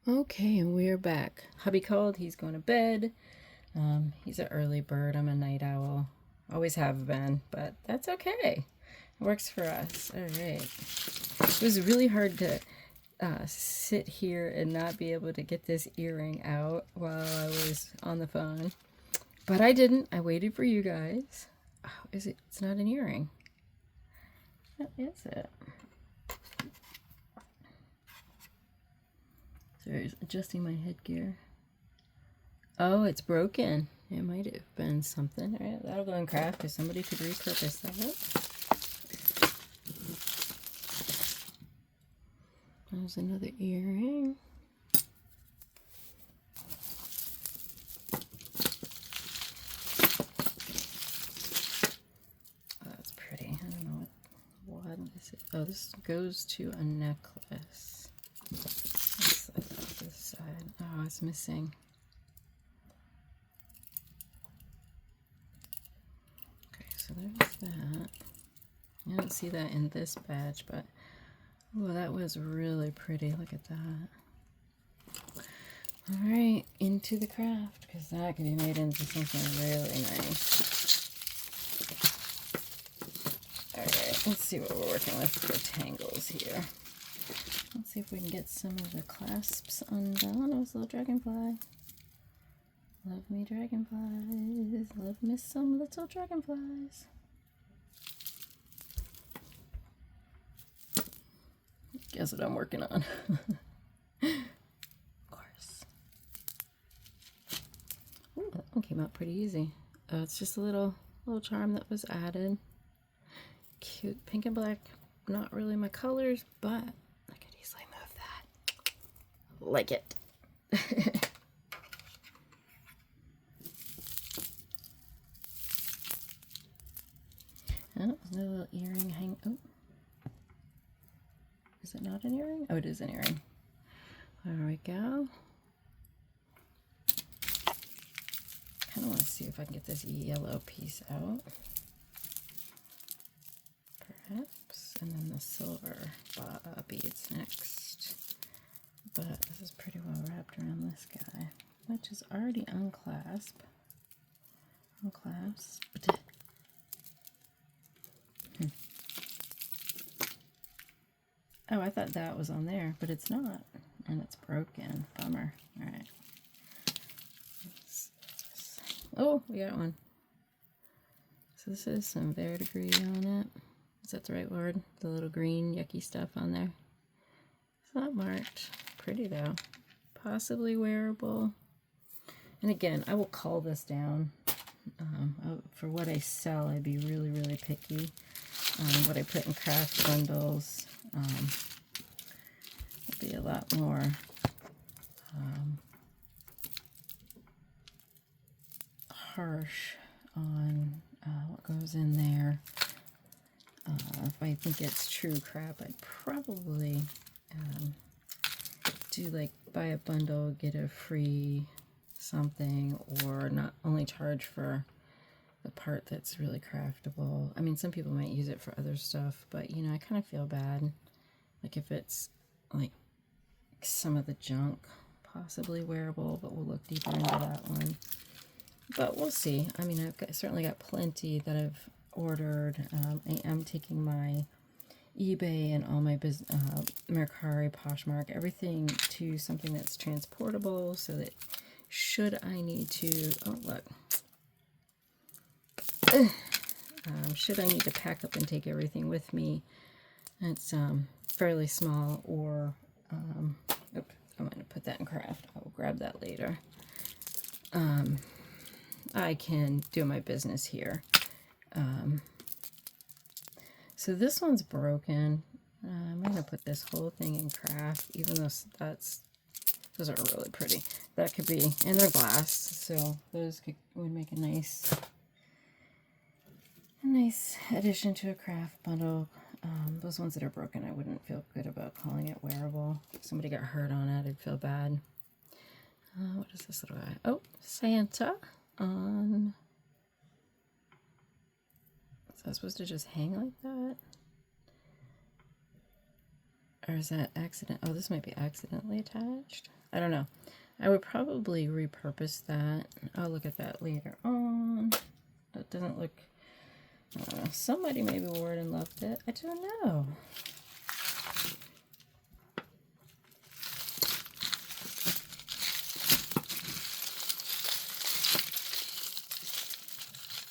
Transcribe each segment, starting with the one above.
Okay, and we're back. Hubby called. He's going to bed. He's an early bird. I'm a night owl. Always have been, but that's okay. It works for us. All right. It was really hard to sit here and not be able to get this earring out while I was on the phone. But I didn't. I waited for you guys. Oh, is it? It's not an earring. What is it? Sorry, adjusting my headgear. Oh, it's broken. It might have been something. All right, that'll go in craft because somebody could repurpose that. There's another earring. Oh, that's pretty. I don't know what this is. Oh, this goes to a necklace. Let's look off this side. Oh, it's missing. So there's that. I don't see that in this batch, but oh, that was really pretty. Look at that. All right, into the craft, because that can be made into something really nice. All right, let's see what we're working with for tangles here. Let's see if we can get some of the clasps undone. Oh, it's a little dragonfly. Love me dragonflies. Love me some little dragonflies. Guess what I'm working on. Of course. Ooh, that one came out pretty easy. It's just a little charm that was added. Cute pink and black. Not really my colors, but I could easily move that. Like it. Oh, there's a little earring hang. Oh. Is it not an earring? Oh, it is an earring. There we go. Kind of want to see if I can get this yellow piece out. Perhaps. And then the silver beads next. But this is pretty well wrapped around this guy, which is already unclasped. Unclasped. Oh, I thought that was on there, but it's not. And it's broken. Bummer. All right. Oh, we got one. So this is some verdigris on it. Is that the right word? The little green yucky stuff on there. It's not marked. Pretty though. Possibly wearable. And again, I will call this down. For what I sell, I'd be really, really picky. What I put in craft bundles would be a lot more harsh on what goes in there. If I think it's true crap, I'd probably do like buy a bundle, get a free something, or not only charge for the part that's really craftable. I mean, some people might use it for other stuff, but you know, I kind of feel bad. Like if it's like some of the junk, possibly wearable, but we'll look deeper into that one. But we'll see. I mean, certainly got plenty that I've ordered. I am taking my eBay and all my Mercari, Poshmark, everything to something that's transportable, so that should I need to, oh look, should I need to pack up and take everything with me, it's fairly small, or oops, I'm going to put that in craft. I'll grab that later. I can do my business here. So this one's broken. I'm going to put this whole thing in craft, even though those are really pretty. That could be, and they're glass, so those would make a nice addition to a craft bundle. Those ones that are broken, I wouldn't feel good about calling it wearable. If somebody got hurt on it, I'd feel bad. What is this little guy? Oh, Santa on. Is that supposed to just hang like that? Or is that accident? Oh, this might be accidentally attached. I don't know. I would probably repurpose that. I'll look at that later on. That doesn't look... somebody maybe wore it and loved it. I don't know.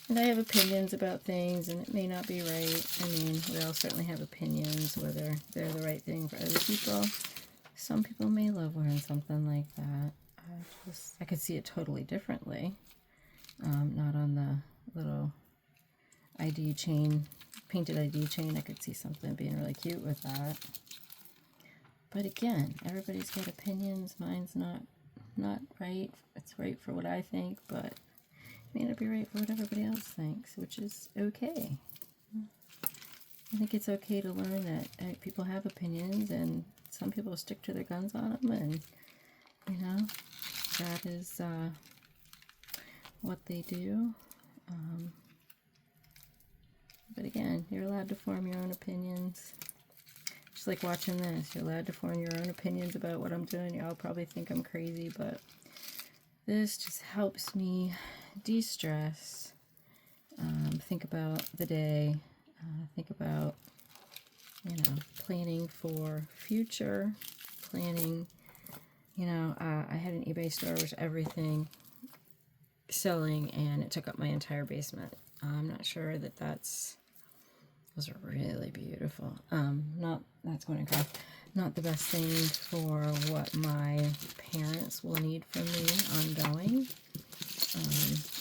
And I have opinions about things, and it may not be right. I mean, we all certainly have opinions, whether they're the right thing for other people. Some people may love wearing something like that. I could see it totally differently. Not on the little ID chain, painted ID chain. I could see something being really cute with that. But again, everybody's got opinions. Mine's not right. It's right for what I think, but it may not be right for what everybody else thinks, which is okay. I think it's okay to learn that people have opinions, and some people stick to their guns on them, and you know, that is what they do. But again, you're allowed to form your own opinions. Just like watching this, you're allowed to form your own opinions about what I'm doing. Y'all probably think I'm crazy, but this just helps me de-stress, think about the day, think about, you know, planning for future, planning, you know, I had an eBay store with everything selling, and it took up my entire basement. I'm not sure that those are really beautiful. That's going to cry. Not the best thing for what my parents will need from me ongoing.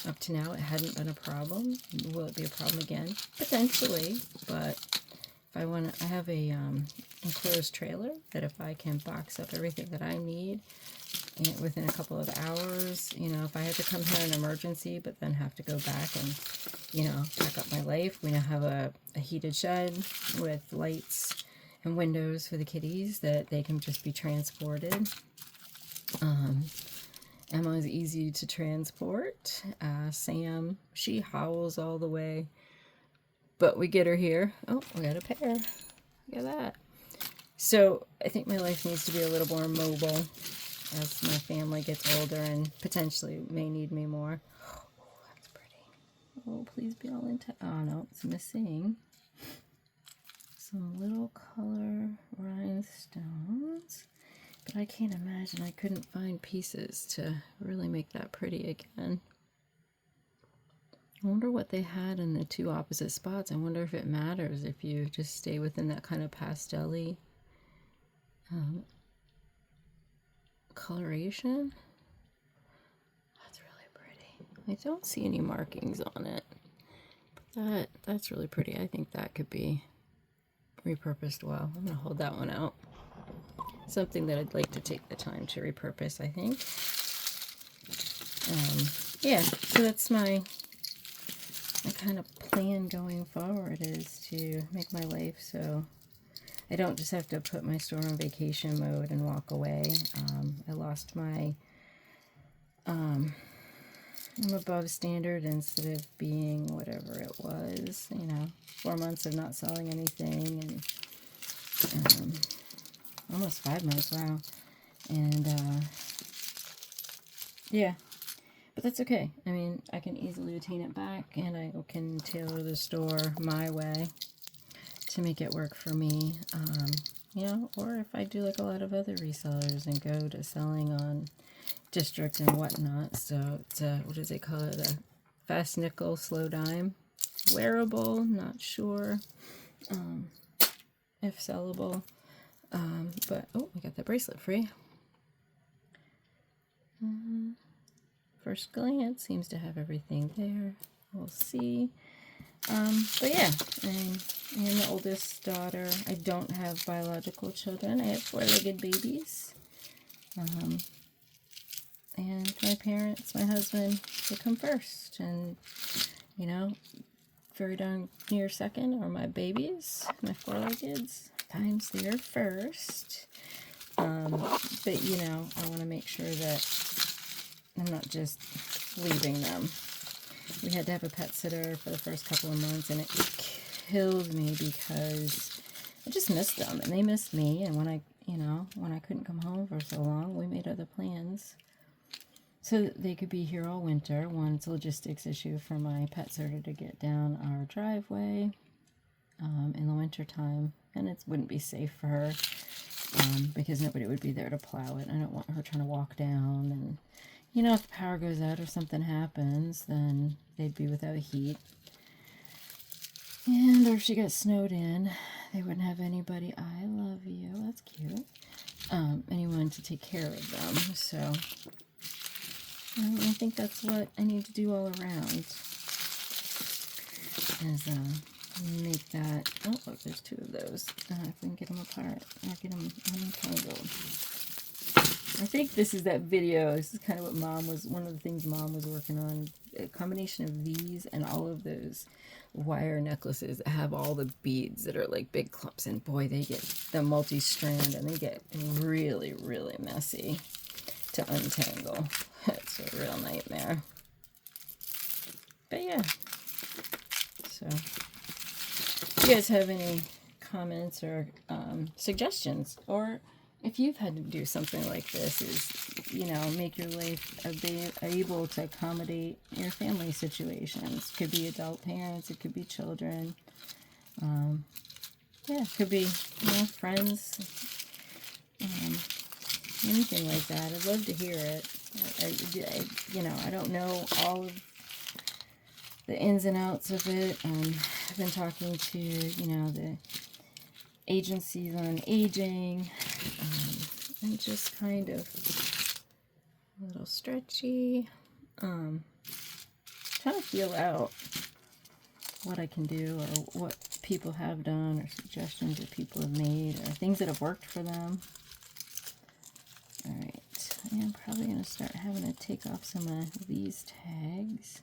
Up to now, it hadn't been a problem. Will it be a problem again? Potentially, but if I want to, I have a enclosed trailer that if I can box up everything that I need and within a couple of hours, you know, if I had to come here in an emergency, but then have to go back and, you know, pack up my life. We now have a heated shed with lights and windows for the kitties that they can just be transported. Emma is easy to transport. Sam, she howls all the way, but we get her here. Oh, we got a pair. Look at that. So I think my life needs to be a little more mobile as my family gets older and potentially may need me more. Oh, that's pretty. Oh, please be all into... Oh, no, it's missing some little color rhinestones. But I can't imagine I couldn't find pieces to really make that pretty again. I wonder what they had in the two opposite spots. I wonder if it matters if you just stay within that kind of pastel-y coloration. That's really pretty. I don't see any markings on it. But that's really pretty. I think that could be repurposed well. I'm going to hold that one out. Something that I'd like to take the time to repurpose, I think. Yeah, so that's my kind of plan going forward, is to make my life so I don't just have to put my store on vacation mode and walk away. I lost my I'm above standard instead of being whatever it was, you know, 4 months of not selling anything, and almost 5 months, wow. And yeah, but that's okay. I mean, I can easily attain it back, and I can tailor the store my way to make it work for me. You know, or if I do like a lot of other resellers and go to selling on district and whatnot. So it's a, what does they call it? A fast nickel, slow dime. Wearable, not sure if sellable. But, oh, we got that bracelet free. First glance, seems to have everything there. We'll see. But yeah, I am the oldest daughter. I don't have biological children. I have four-legged babies. And my parents, my husband, they come first. And, you know, very darn near second are my babies, my four-leggeds. Sometimes they're first. But, you know, I want to make sure that I'm not just leaving them. We had to have a pet sitter for the first couple of months, and it killed me because I just missed them, and they missed me. And when I couldn't come home for so long, we made are the plans. So they could be here all winter. One, it's a logistics issue for my pet sitter to get down our driveway in the winter time, and it wouldn't be safe for her because nobody would be there to plow it. I don't want her trying to walk down, and you know, if the power goes out or something happens, then they'd be without heat. And or if she got snowed in, they wouldn't have anybody. I love you. That's cute. Anyone to take care of them. So I think that's what I need to do all around. Is make that. Oh, look, there's two of those. If we can get them apart or get them untangled. I think this is that video. This is kind of what one of the things Mom was working on. A combination of these and all of those wire necklaces that have all the beads that are like big clumps. And boy, they get the multi-strand and they get really, really messy to untangle. It's a real nightmare. But yeah. So, if you guys have any comments or suggestions, or if you've had to do something like this, is, you know, make your life able to accommodate your family situations. It could be adult parents, it could be children. Yeah, it could be, you know, friends. Anything like that. I'd love to hear it. You know, I don't know all of the ins and outs of it. I've been talking to, you know, the agencies on aging, and just kind of a little stretchy, trying to feel out what I can do or what people have done or suggestions that people have made or things that have worked for them. Alright, I am probably going to start having to take off some of these tags.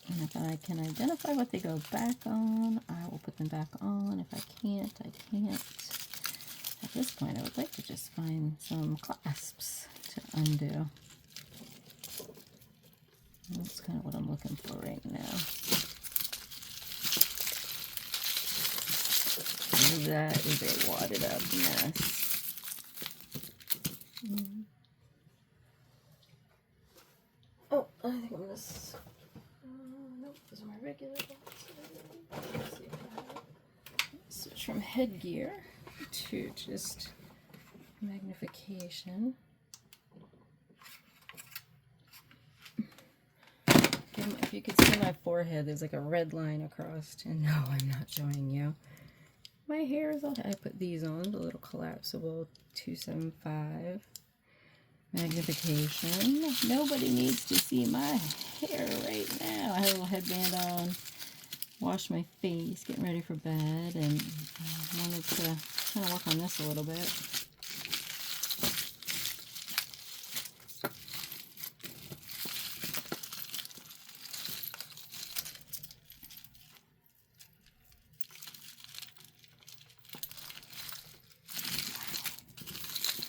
And if I can identify what they go back on, I will put them back on. If I can't, I can't. At this point, I would like to just find some clasps to undo. That's kind of what I'm looking for right now. That is a wadded up mess. Oh, I think I'm this. Nope, those are my regular ones. Let's see if I have it. Switch from headgear to just magnification. If you could see my forehead, there's like a red line across. And no, I'm not showing you. My hair is all. I put these on, the little collapsible 275 magnification. Nobody needs to see my hair right now. I have a little headband on, wash my face, getting ready for bed, and wanted to kind of work on this a little bit.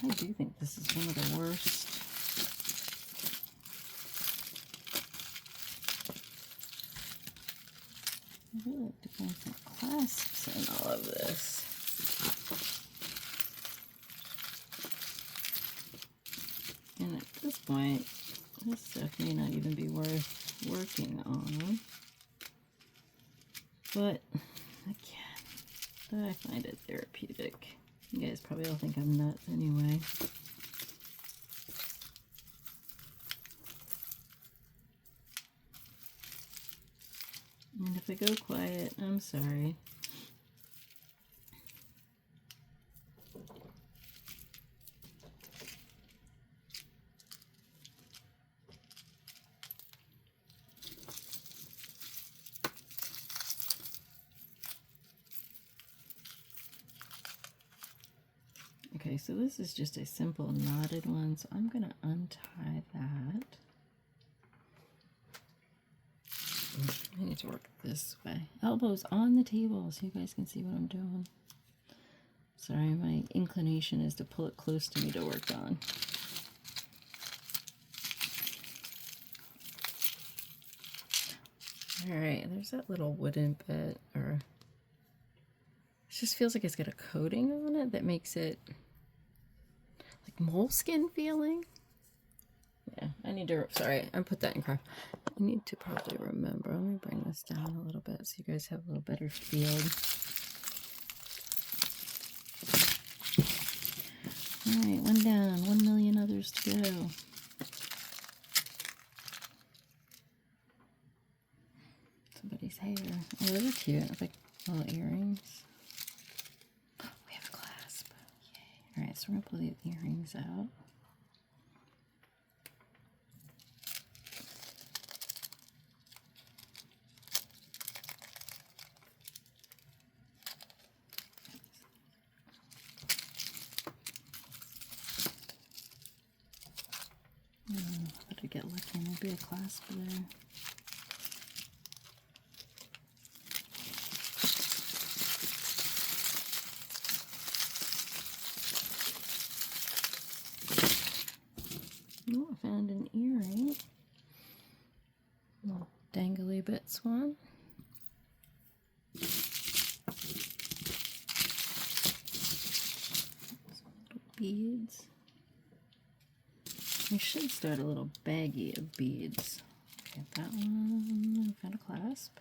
I do think this is one of the worst. I really like to find some clasps in all of this. And at this point, this stuff may not even be worth working on. But, again, I find it therapeutic. You guys probably all think I'm nuts anyway. And if I go quiet, I'm sorry. Okay, so this is just a simple knotted one, so I'm going to untie that. I need to work this way. Elbows on the table so you guys can see what I'm doing. Sorry, my inclination is to pull it close to me to work on. Alright, there's that little wooden bit, or it just feels like it's got a coating on it that makes it moleskin feeling. Yeah, I need to, sorry, I put that in craft. I need to probably remember. Let me bring this down a little bit so you guys have a little better feel. Alright, one down, 1 million others to go. Somebody's hair. Oh, those are cute. It's like little earrings. Oh, we have a clasp. Yay. Alright, so we're going to pull the earrings out. Better get lucky and there'll be a clasp there. Oh, I found an earring. Little dangly bits one. Some little beads. We should start a little baggie of beads. Okay, that one. Found a clasp.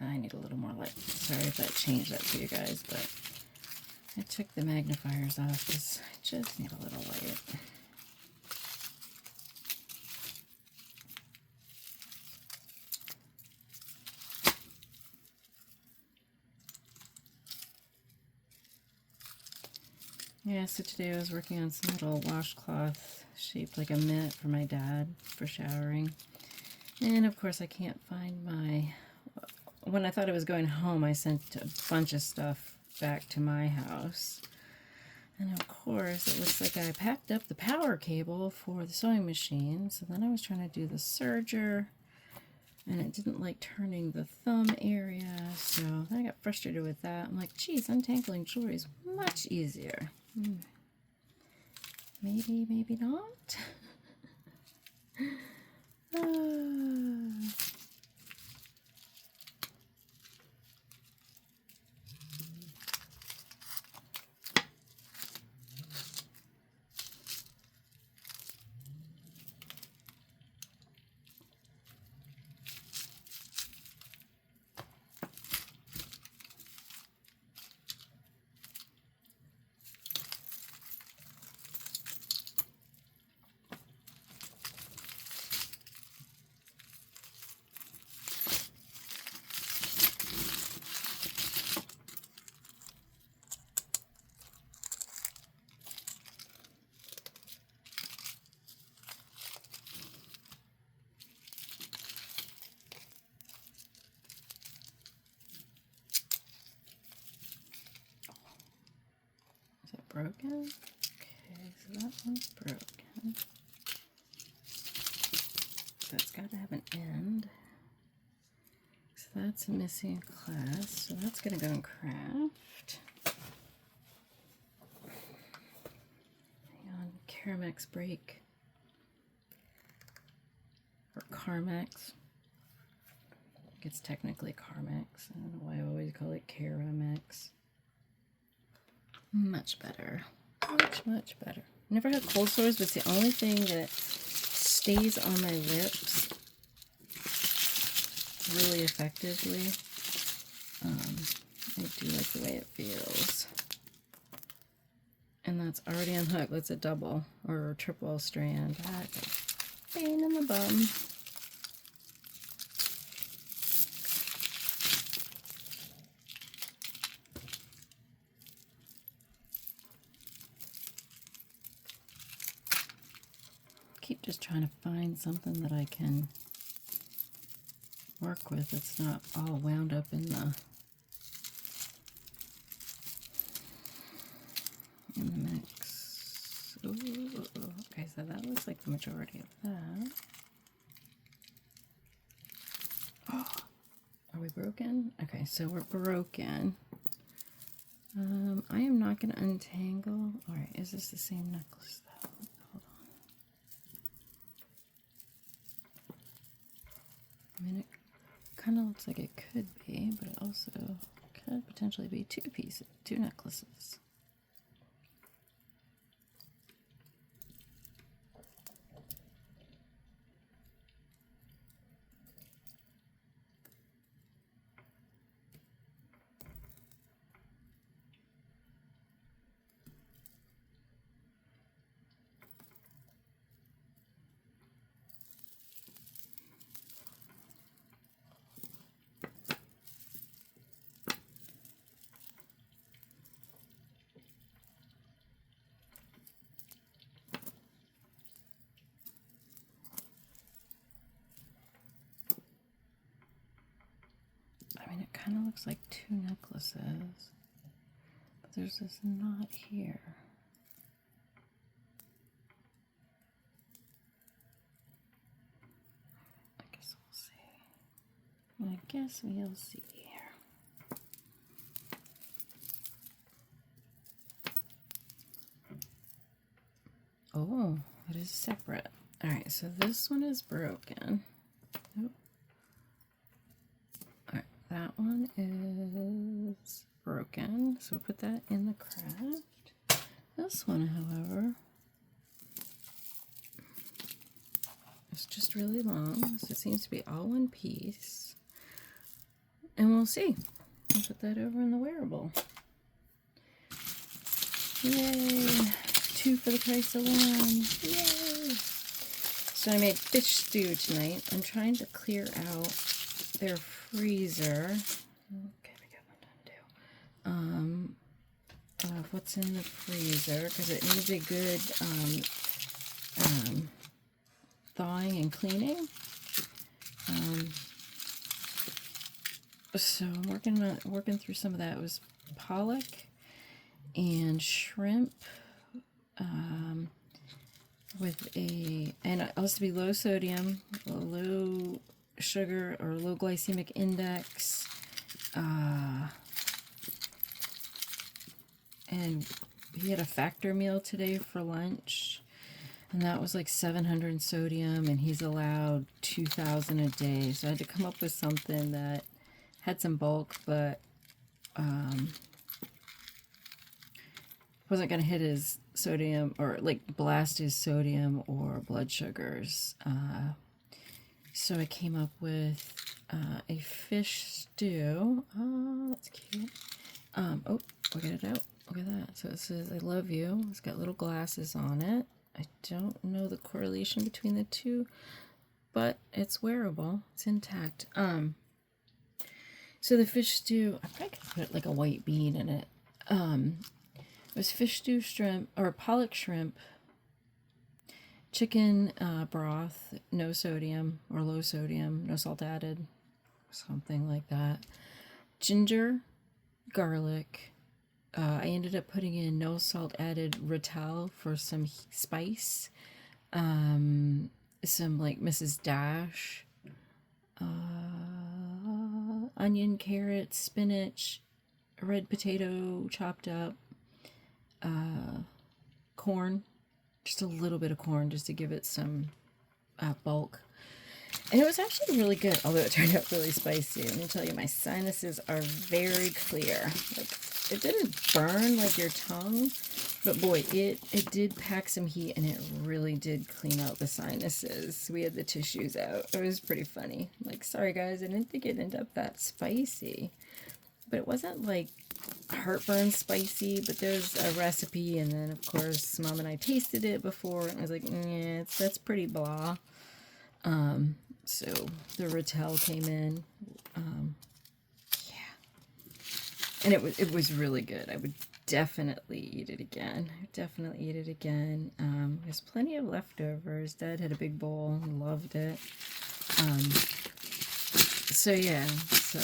I need a little more light. Sorry if I changed that for you guys, but I took the magnifiers off because I just need a little light. Yeah, so today I was working on some little washcloth shaped like a mitt for my dad for showering. And of course I can't find my... When I thought I was going home, I sent a bunch of stuff back to my house. And of course, it looks like I packed up the power cable for the sewing machine. So then I was trying to do the serger, and it didn't like turning the thumb area. So then I got frustrated with that. I'm like, geez, untangling jewelry is much easier. Maybe, maybe not. Is it broken? Okay, so that one's broken. So it's got to have an end. So that's a missing class. So that's going to go in craft. Hang on, Caramex break. Or Carmex. I think it's technically Carmex. I don't know why I always call it Caramex. Much better. Much, much better. Never had cold sores, but it's the only thing that stays on my lips really effectively. I do like the way it feels. And that's already unhooked. That's a double or a triple strand. That's a pain in the bum. Keep just trying to find something that I can work with. It's not all wound up in the mix. Ooh, okay, so that looks like the majority of that. Oh, are we broken? Okay, so we're broken. I am not going to untangle. All right, is this the same necklace though? Hold on. I mean, it kind of looks like it could be, but it also could potentially be two necklaces. I mean, it kind of looks like two necklaces, but there's this knot here. I guess we'll see. I guess we'll see here. Oh, it is separate. All right, so this one is broken. Nope. That one is broken, so we'll put that in the craft. This one, however, is just really long, so it seems to be all one piece. And we'll see. I'll put that over in the wearable. Yay! 2 for the price of 1. Yay! So I made fish stew tonight. I'm trying to clear out their freezer. Okay, we got one done too. Of what's in the freezer, because it needs a good thawing and cleaning. So I'm working through some of that. It was pollock and shrimp with and it has to be low sodium, low sugar or low glycemic index, and he had a factor meal today for lunch, and that was like 700 sodium, and he's allowed 2,000 a day, so I had to come up with something that had some bulk but wasn't going to hit his sodium or like blast his sodium or blood sugars. So I came up with a fish stew. Oh, that's cute. Oh, we'll get it out. Look at that. So it says, I love you. It's got little glasses on it. I don't know the correlation between the two, but it's wearable. It's intact. So the fish stew, I probably could put like a white bean in it. It was fish stew shrimp, or pollock shrimp, chicken broth, no sodium or low sodium, no salt added, something like that. Ginger, garlic. I ended up putting in no salt added Ratel for some spice. Some like Mrs. Dash. Onion, carrot, spinach, red potato chopped up. Corn. Just a little bit of corn just to give it some bulk. And it was actually really good, although it turned out really spicy. Let me tell you, my sinuses are very clear. Like, it didn't burn like your tongue, but boy, it did pack some heat, and it really did clean out the sinuses. We had the tissues out. It was pretty funny. Like, sorry guys, I didn't think it'd end up that spicy. But it wasn't like heartburn spicy, but there's a recipe, and then of course Mom and I tasted it before, and I was like, yeah, that's pretty blah. So the Ratel came in, yeah, and it was really good. I would definitely eat it again. There's plenty of leftovers. Dad had a big bowl and loved it. So yeah, so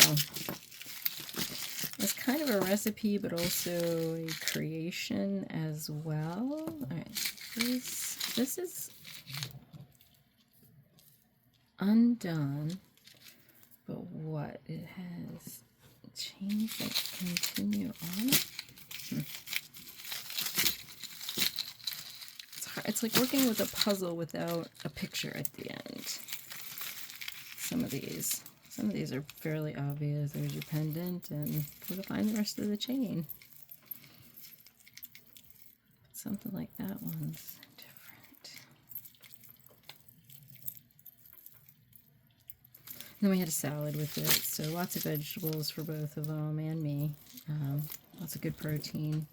it's kind of a recipe, but also a creation as well. All right, this is undone, but what? It has changed and continue on. It's hard. It's like working with a puzzle without a picture at the end. Some of these. Some of these are fairly obvious. There's your pendant, and we'll find the rest of the chain. Something like that one's different. And then we had a salad with it, so lots of vegetables for both of them and me. Lots of good protein.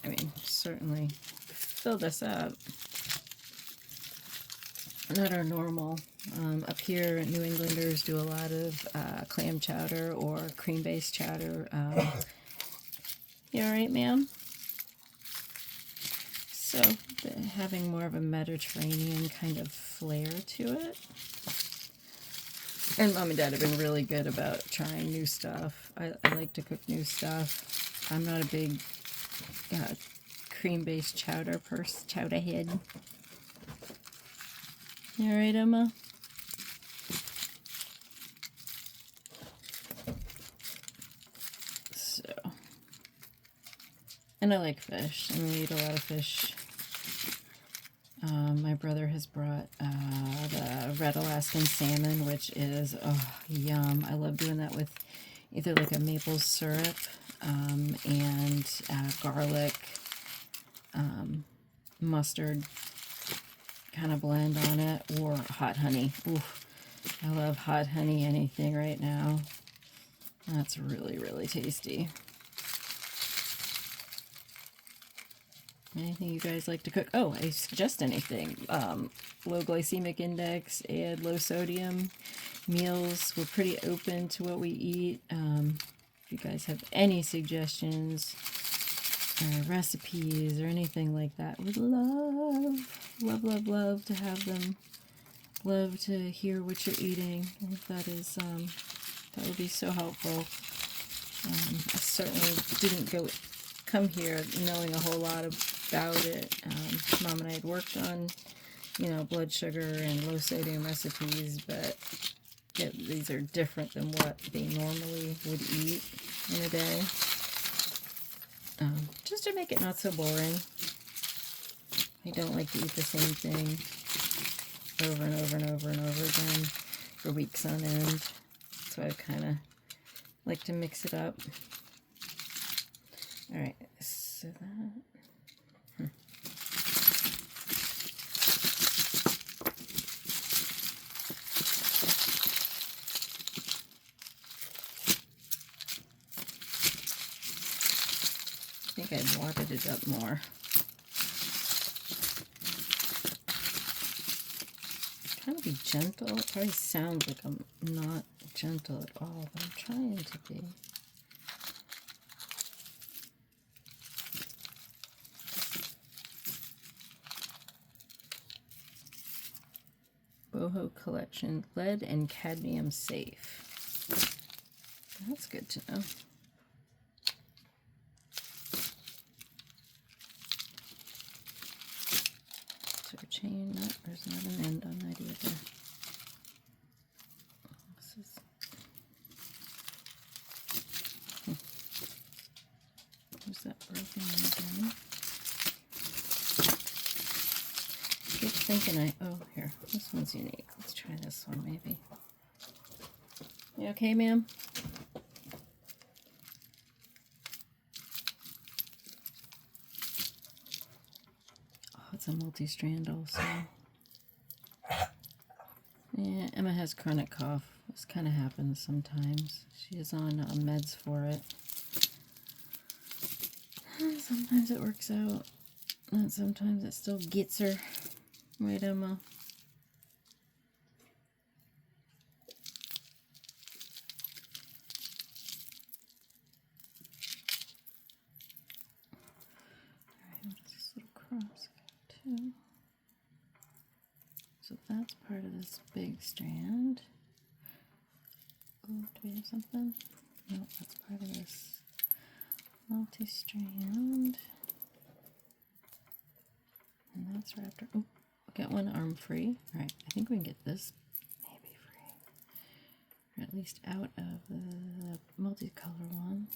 I mean, certainly filled us up. Not our normal. Up here, New Englanders do a lot of clam chowder or cream-based chowder. You all right, ma'am? So, having more of a Mediterranean kind of flair to it. And Mom and Dad have been really good about trying new stuff. I like to cook new stuff. I'm not a big cream-based chowder head. You all right, Emma? So, and I like fish, and we eat a lot of fish. My brother has brought the red Alaskan salmon, which is, oh, yum. I love doing that with either like a maple syrup and garlic, mustard kind of blend on it, or hot honey. Ooh, I love hot honey anything right now. That's really, really tasty. Anything you guys like to cook? Oh, I suggest anything. Low glycemic index and low sodium meals. We're pretty open to what we eat. If you guys have any suggestions or recipes or anything like that, would love to have them. Love to hear what you're eating. That is, that would be so helpful. I certainly didn't come here knowing a whole lot about it. Mom and I had worked on, blood sugar and low sodium recipes, but these are different than what they normally would eat in a day. Just to make it not so boring. I don't like to eat the same thing over and over and over and over again for weeks on end. So I kind of like to mix it up. All right, so that. I think I wadded it up more. Trying to be gentle. It probably sounds like I'm not gentle at all, but I'm trying to be. Boho Collection, lead and cadmium safe. That's good to know. Is there a chain? No, there's not an end on that either. This is... Where's that broken one again? Keep thinking oh, here, this one's unique. Let's try this one maybe. You okay, ma'am? Oh, it's a multi-strand also. Yeah, Emma has chronic cough. This kind of happens sometimes. She is on meds for it. And sometimes it works out, and sometimes it still gets her. Right, Emma? Alright, what's this little cross too? So that's part of this big strand. Oh, do we have something? No, that's part of this multi-strand. And that's wrapped. Oh, get one arm free. All right, I think we can get this maybe free, or at least out of the multicolor one.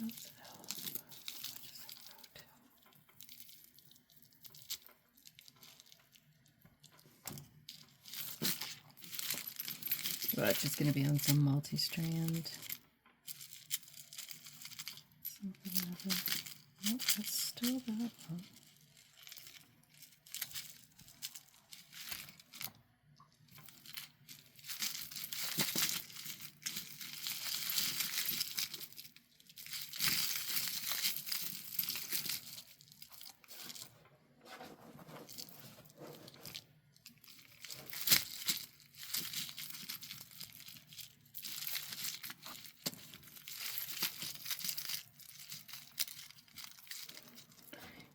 How's that? Well, it's just going to be on some multi-strand. Something other. Nope, that's still that one.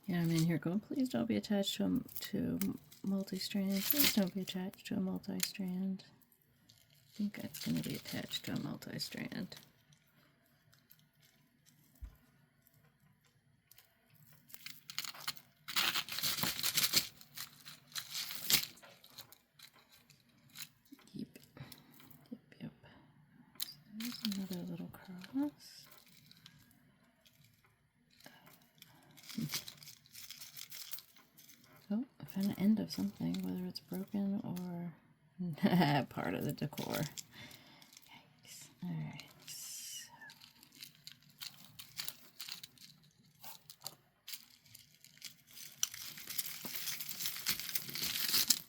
Yeah, I'm in here going, please don't be attached to multi-strand. Please don't be attached to a multi-strand. I think it's going to be attached to a multi-strand. Yep. Yep. So there's another little cross. Oh, I found an end of something, whether it's broken or part of the decor. Yikes. Alright.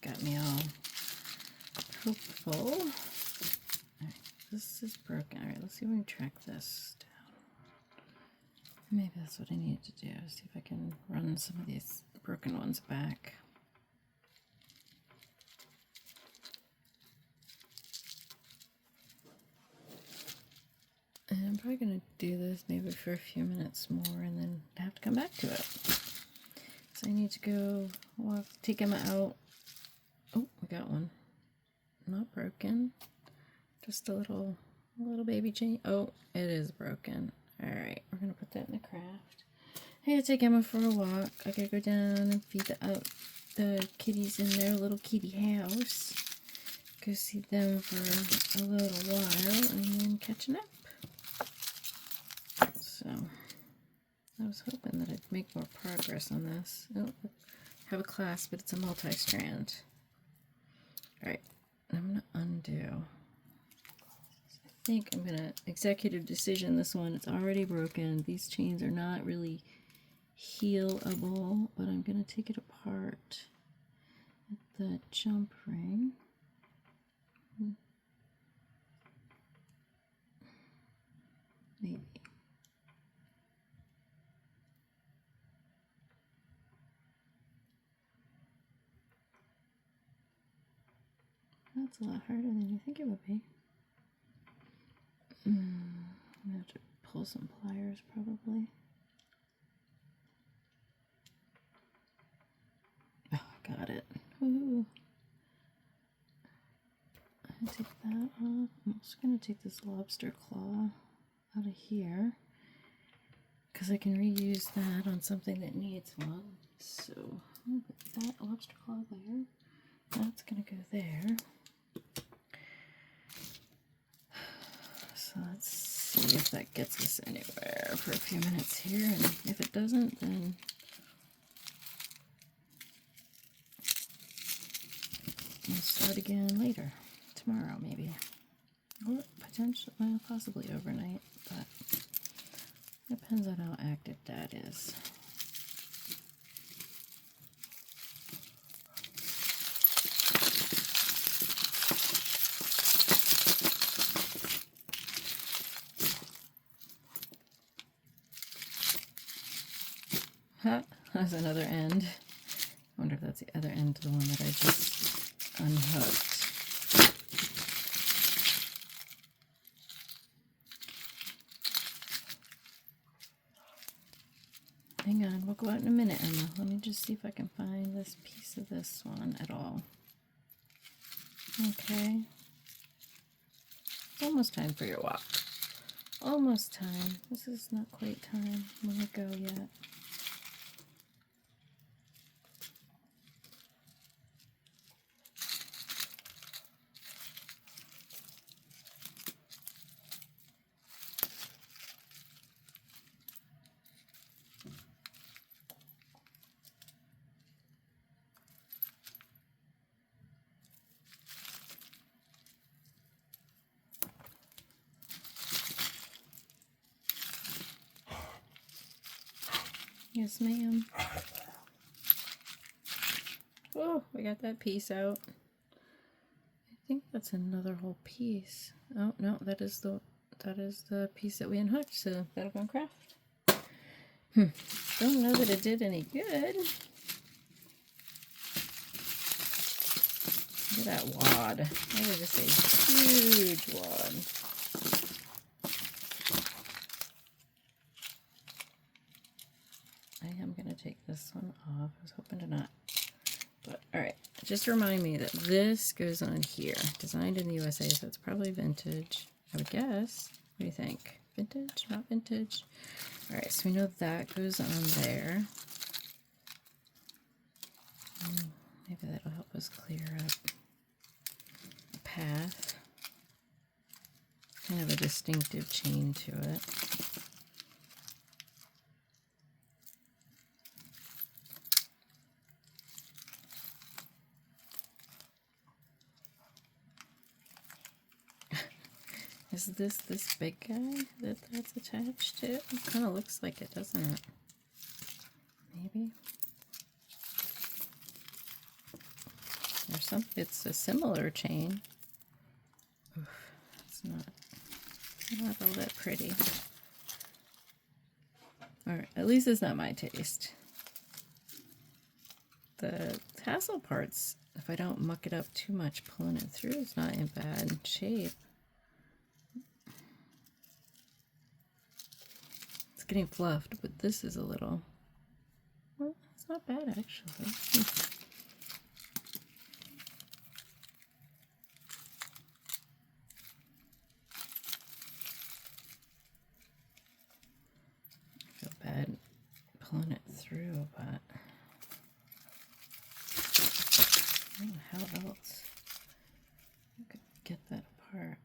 Got me all hopeful. Alright, this is broken. Alright, let's see if we can track this down. Maybe that's what I need to do. See if I can run some of these broken ones back. And I'm probably going to do this maybe for a few minutes more and then have to come back to it. So I need to go walk, take Emma out. Oh, we got one. Not broken. Just a little baby chain. Oh, it is broken. Alright, we're going to put that in the craft. I gotta take Emma for a walk. I gotta go down and feed the kitties in their little kitty house. Go see them for a little while and then catch a nap. So, I was hoping that I'd make more progress on this. Oh, I have a class, but it's a multi-strand. Alright, I'm gonna undo. I think I'm gonna executive decision this one. It's already broken. These chains are not really healable, but I'm going to take it apart at the jump ring. Maybe. That's a lot harder than you think it would be. I'm going to have to pull some pliers probably. Oh, I got it. Woohoo. I take that off. I'm also going to take this lobster claw out of here because I can reuse that on something that needs one. So I'll put that lobster claw there. That's going to go there. So let's see if that gets us anywhere for a few minutes here, and if it doesn't, then we'll start again later, tomorrow maybe, or potentially, well, possibly overnight, but depends on how active Dad is. Ha! That's another end. I wonder if that's the other end to the one that I just unhooked. Hang on, we'll go out in a minute, Emma. Let me just see if I can find this piece of this one at all. Okay. Almost time for your walk. Almost time. This is not quite time when we go yet. Yes, ma'am. Oh, we got that piece out. I think that's another whole piece. Oh no, that is the piece that we unhooked, so that'll go in craft. Don't know that it did any good. Look at that wad. That is just a huge wad. I am going to take this one off. I was hoping to not. But, alright. Just remind me that this goes on here. Designed in the USA, so it's probably vintage, I would guess. What do you think? Vintage? Not vintage? Alright, so we know that goes on there. Maybe that'll help us clear up the path. Kind of a distinctive chain to it. Is this big guy that's attached to it? It kind of looks like it, doesn't it? Maybe. There's some. It's a similar chain. Oof, it's not all that pretty. All right, at least it's not my taste. The tassel parts, if I don't muck it up too much, pulling it through, it's not in bad shape. Getting fluffed, but this is a little, well, it's not bad actually. I feel bad pulling it through, but I don't know how else I could get that apart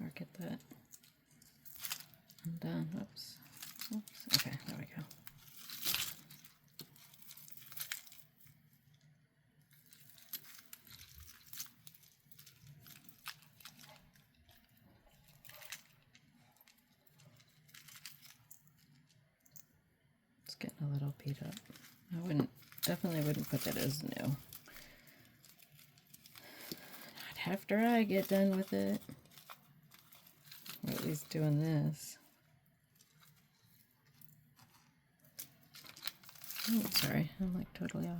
or get that undone. Oops. Oops. Okay, there we go. It's getting a little beat up. I definitely wouldn't put that as new. Not after I get done with it. Or at least doing this. Oh, sorry, I'm like totally off.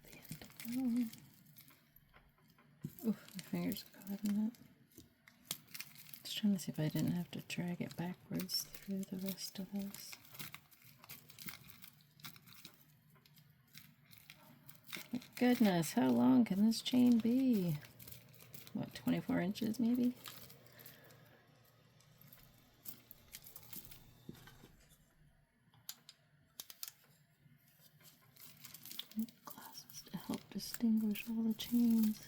Is that the end of that? Oof, my fingers got caught in that. Just trying to see if I didn't have to drag it backwards through the rest of this. Goodness, how long can this chain be? What, 24 inches maybe? Glasses to help distinguish all the chains.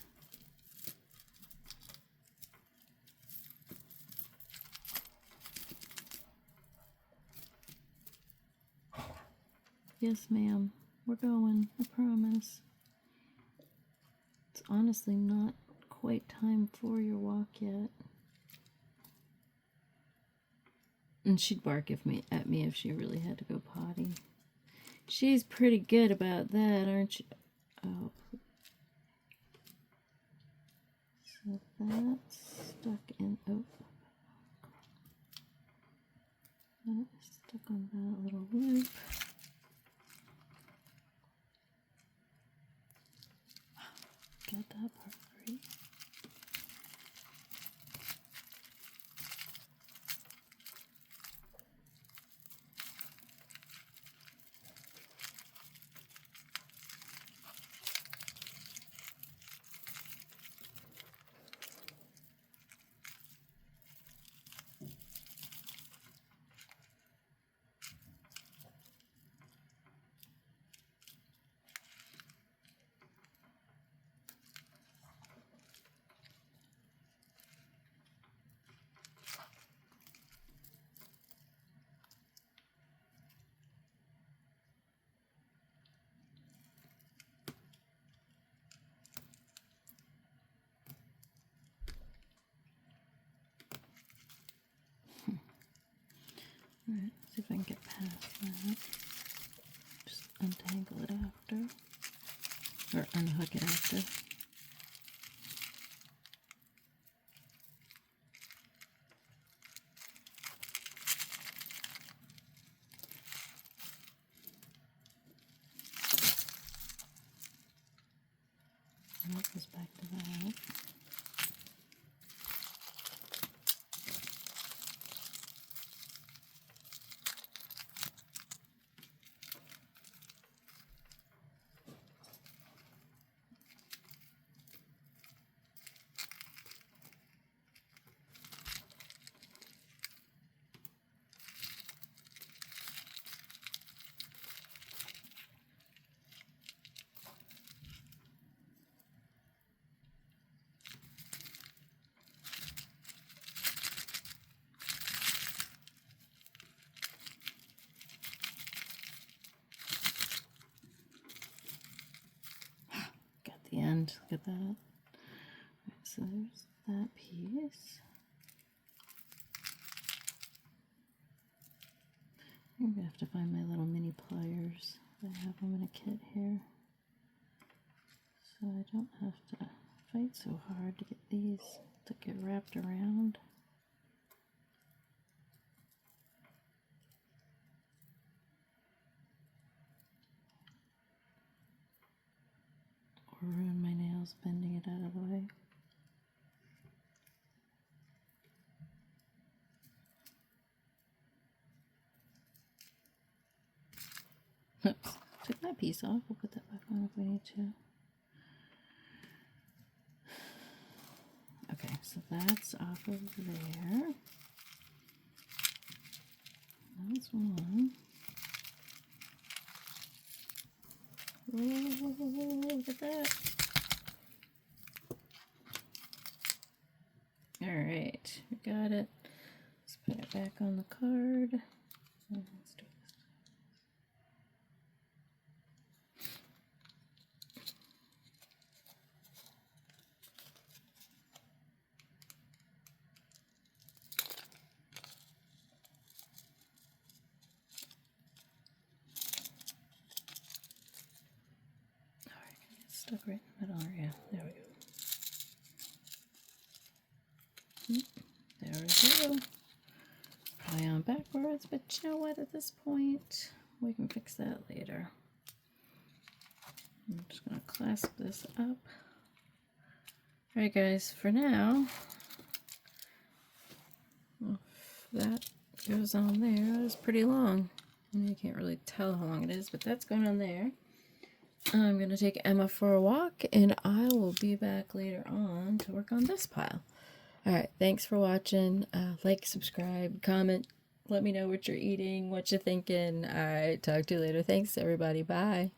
Yes, ma'am. We're going, I promise. It's honestly not quite time for your walk yet. And she'd bark at me if she really had to go potty. She's pretty good about that, aren't you? Oh. So that's stuck in, oh. That's stuck on that little loop. Get that part free. Alright, see if I can get past that. Just untangle it after. Or unhook it after. And that goes back to that. The end. Look at that. Right, so there's that piece. I'm gonna have to find my little mini pliers. I have them in a kit here, so I don't have to fight so hard to get these to get wrapped around. Or ruin my nails bending it out of the way. Oops, took that piece off. We'll put that back on if we need to. Okay, so that's off of there. That's one. Whoa, look at that. Alright, we got it. Let's put it back on the card. Let's do this. Alright, it's stuck right in the middle. Yeah, there we go. There we go. Probably on backwards, but you know what? At this point, we can fix that later. I'm just going to clasp this up. Alright guys, for now, that goes on there. That was pretty long. I mean, you can't really tell how long it is, but that's going on there. I'm going to take Emma for a walk, and I will be back later on to work on this pile. Alright, thanks for watching. Like, subscribe, comment, let me know what you're eating, what you're thinking. Alright, talk to you later. Thanks everybody. Bye.